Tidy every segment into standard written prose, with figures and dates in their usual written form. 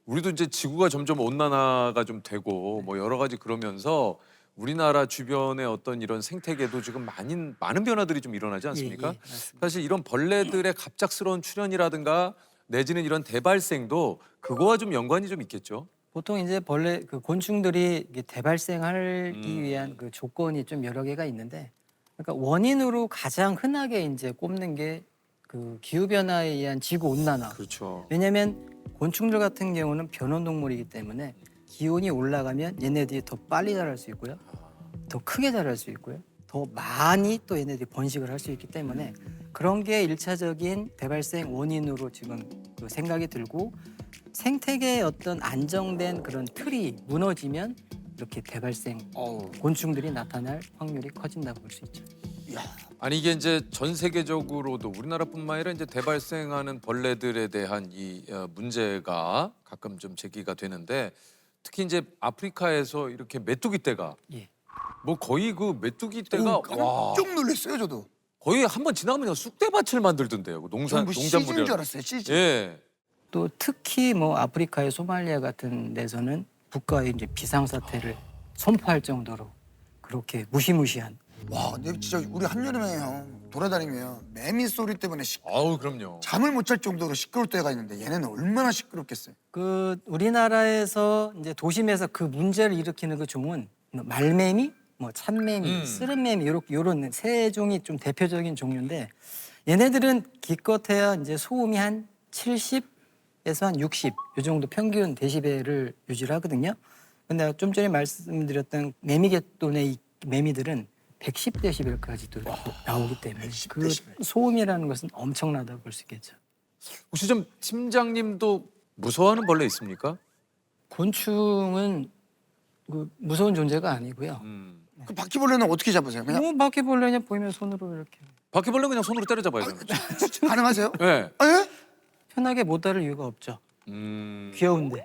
우리도 이제 지구가 점점 온난화가 좀 되고 뭐 여러 가지 그러면서 우리나라 주변의 어떤 이런 생태계도 지금 많은 변화들이 좀 일어나지 않습니까? 맞습니다. 사실 이런 벌레들의 갑작스러운 출현이라든가 내지는 이런 대발생도 그거와 좀 연관이 좀 있겠죠. 보통 이제 벌레 그 곤충들이 이게 대발생하기 음. 위한 그 조건이 좀 여러 개가 있는데, 그러니까 원인으로 가장 흔하게 이제 꼽는 게 그 기후 변화에 의한 지구 온난화. 그렇죠. 왜냐하면 곤충들 같은 경우는 변온 동물이기 때문에 기온이 올라가면 얘네들이 더 빨리 자랄 수 있고요, 더 크게 자랄 수 있고요, 더 많이 또 얘네들이 번식을 할 수 있기 때문에 그런 게 일차적인 대발생 원인으로 지금 그 생각이 들고, 생태계의 어떤 안정된 그런 틀이 무너지면 이렇게 대발생 곤충들이 나타날 확률이 커진다고 볼 수 있죠. 아니 이게 이제 전 세계적으로도 우리나라뿐만 아니라 이제 대발생하는 벌레들에 대한 이 문제가 가끔 좀 제기가 되는데 특히 이제 아프리카에서 이렇게 메뚜기 떼가 예. 뭐 거의 그 메뚜기 떼가 와 깜짝 놀랐어요, 저도. 거의 한 번 지나면 그냥 쑥대밭을 만들던데요. 그 저는 뭐 CG인 줄 농작물이라. 알았어요, CG. 예. 또 특히 뭐 아프리카의 소말리아 같은 데서는 국가의 이제 비상사태를 선포할 정도로 그렇게 무시무시한. 와, 근데 진짜 우리 한여름에 형 돌아다니면 매미 소리 때문에 아우 그럼요. 잠을 못 잘 정도로 시끄러울 때가 있는데 얘네는 얼마나 시끄럽겠어요. 그 우리나라에서 이제 도심에서 그 문제를 일으키는 그 종은 말매미, 뭐 참매미, 쓰름매미 요런 세 종이 좀 대표적인 종류인데, 얘네들은 기껏해야 이제 소음이 한 70에서 한 60 요 정도 평균 데시벨을 유지를 하거든요. 근데 좀 전에 말씀드렸던 매미계통의 이 매미들은 110데시벨까지도 나오기 때문에 그 110데시벨. 소음이라는 것은 엄청나다고 볼 수 있겠죠. 혹시 좀 팀장님도 무서워하는 벌레 있습니까? 곤충은 그 무서운 존재가 아니고요. 그 바퀴벌레는 어떻게 잡으세요? 그냥 뭐 바퀴벌레냐 보이면 손으로 이렇게 바퀴벌레 그냥 손으로 때려잡아야 되는 거죠. 가능하세요? 네. 아, 예? 편하게 못 다룰 이유가 없죠. 음. 귀여운데.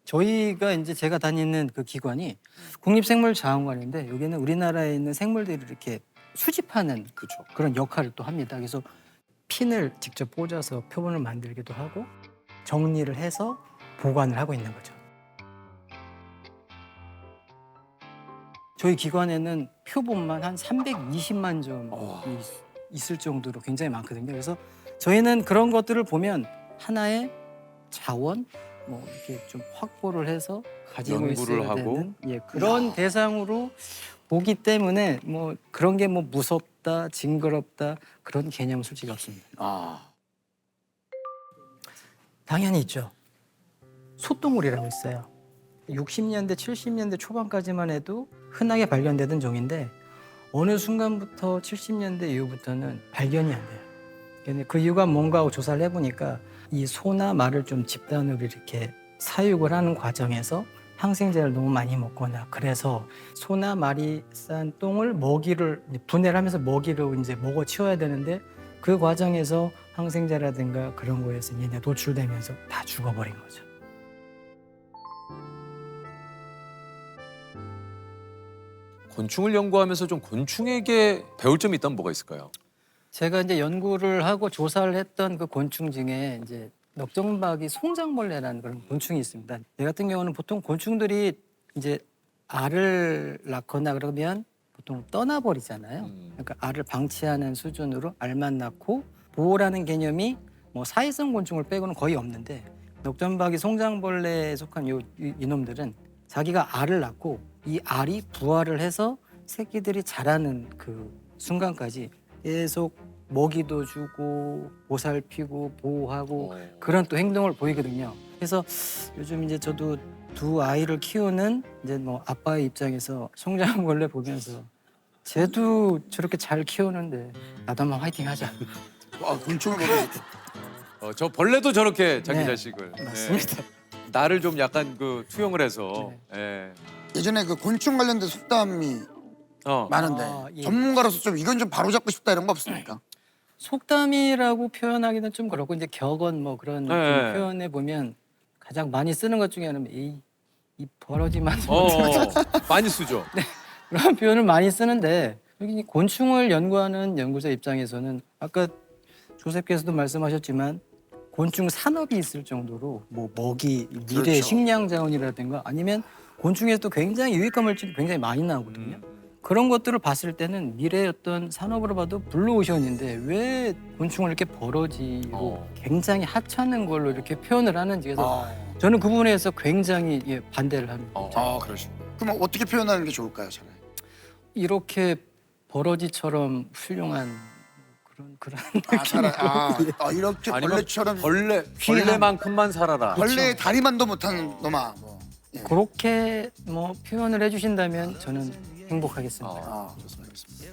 저희가 이제 제가 다니는 그 기관이 국립생물자원관인데, 여기는 우리나라에 있는 생물들을 이렇게 수집하는 그렇죠. 그런 역할을 또 합니다. 그래서 핀을 직접 꽂아서 표본을 만들기도 하고 정리를 해서 보관을 하고 있는 거죠. 저희 기관에는 표본만 한 320만 점이 있을 정도로 굉장히 많거든요. 그래서 저희는 그런 것들을 보면 하나의 자원, 뭐 이렇게 좀 확보를 해서 가지고 연구를 있어야 하고? 되는 그런 대상으로 보기 때문에 뭐 그런 게 뭐 무섭다, 징그럽다 그런 개념은 솔직히 없습니다. 당연히 있죠. 소똥울이라고 있어요. 60년대, 70년대 초반까지만 해도 흔하게 발견되던 종인데 어느 순간부터 70년대 이후부터는 발견이 안 돼요. 근데 그 이유가 뭔가 하고 조사를 해보니까 이 소나 말을 좀 집단으로 이렇게 사육을 하는 과정에서 항생제를 너무 많이 먹거나, 그래서 소나 말이 싼 똥을 먹이를 분해를 하면서 먹이로 이제 먹어 치워야 되는데 그 과정에서 항생제라든가 그런 거에서 얘네 노출되면서 다 죽어버린 거죠. 곤충을 연구하면서 좀 곤충에게 배울 점이 있다면 뭐가 있을까요? 제가 이제 연구를 하고 조사를 했던 그 곤충 중에 이제 넉정박이 송장벌레라는 그런 곤충이 있습니다. 얘 같은 경우는 보통 곤충들이 이제 알을 낳거나 그러면 보통 떠나버리잖아요. 그러니까 알을 방치하는 수준으로 알만 낳고 보호라는 개념이 뭐 사회성 곤충을 빼고는 거의 없는데, 넉정박이 송장벌레에 속한 이놈들은 자기가 알을 낳고 이 알이 부화를 해서 새끼들이 자라는 그 순간까지 계속 먹이도 주고 보살피고 보호하고 그런 또 행동을 보이거든요. 그래서 요즘 이제 저도 두 아이를 키우는 이제 뭐 아빠의 입장에서 송장벌레 보면서 쟤도 저렇게 잘 키우는데 나도 한번 화이팅하자. 와, 곤충을 보고 저 벌레도 저렇게 자기 네, 자식을 맞습니다. 나를 좀 약간 그 투영을 해서 예전에 그 곤충 관련된 속담이 많은데 예. 전문가로서 좀 이건 좀 바로잡고 싶다 이런 거 없습니까? 속담이라고 표현하기는 좀 그렇고, 이제 격언 뭐 그런 좀 네. 표현해 보면 가장 많이 쓰는 것 중에 하나는 이 버러지만 많이 쓰죠. 그런 표현을 많이 쓰는데, 여기 곤충을 연구하는 연구자 입장에서는 아까 조셉께서도 말씀하셨지만 곤충 산업이 있을 정도로 뭐 먹이, 미래 그렇죠. 식량 자원이라든가 아니면 곤충에서도 굉장히 유익한 물질이 굉장히 많이 나오거든요. 그런 것들을 봤을 때는 미래의 어떤 산업으로 봐도 블루오션인데 왜 곤충을 이렇게 버러지로 굉장히 하찮은 걸로 이렇게 표현을 하는지 그래서 저는 그 부분에서 굉장히 반대를 합니다. 그러시고. 그럼 어떻게 표현하는 게 좋을까요, 차라리? 이렇게 버러지처럼 훌륭한 그런 이렇게 아니면 벌레처럼 벌레만큼만 살아라. 벌레의 다리만도 못하는 놈아. 뭐. 예. 그렇게 뭐 표현을 해주신다면 저는 행복하겠습니다. 좋습니다.